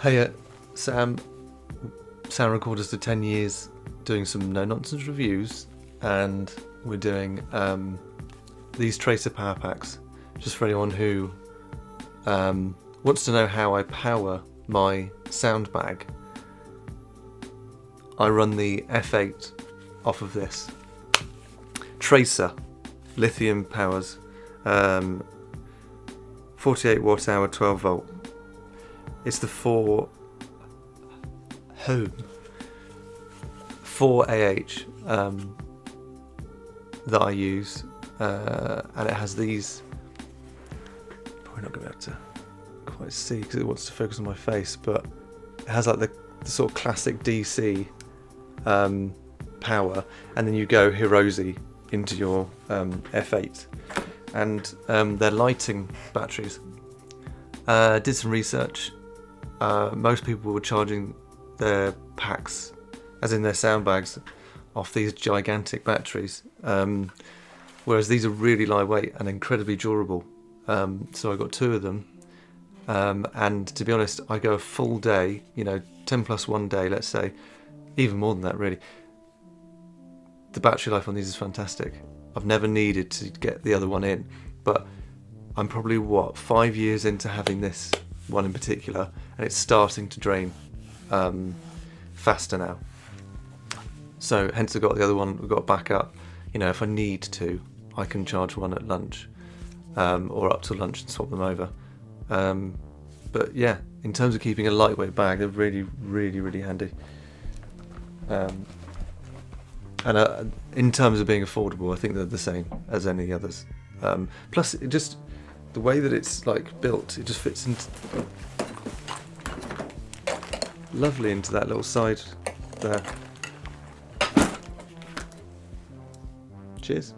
Hey, Sam. Sound recorders for 10 years, doing some no-nonsense reviews, and we're doing these tracer power packs, just for anyone who wants to know how I power my sound bag. I run the F8 off of this. Tracer, lithium powers, 48 watt hour, 12 volt. It's the 4AH that I use, and it has these. Probably not going to be able to quite see because it wants to focus on my face, but it has like the sort of classic DC power, and then you go Hiroshi into your F8, and they're lighting batteries. Did some research. Most people were charging their packs, as in their sound bags, off these gigantic batteries, whereas these are really lightweight and incredibly durable. So I got two of them, and to be honest, I go a full day, 10 plus 1 day, let's say, even more than that really. The battery life on these is fantastic. I've never needed to get the other one in, but I'm probably 5 years into having this one in particular, and it's starting to drain faster now. So hence I got the other one. We've got a backup. If I need to, I can charge one at lunch, or up to lunch and swap them over. But yeah, in terms of keeping a lightweight bag, they're really, really, really handy. And in terms of being affordable, I think they're the same as any others. Plus, it just the way that it's built, it just fits into lovely into that little side there. Cheers.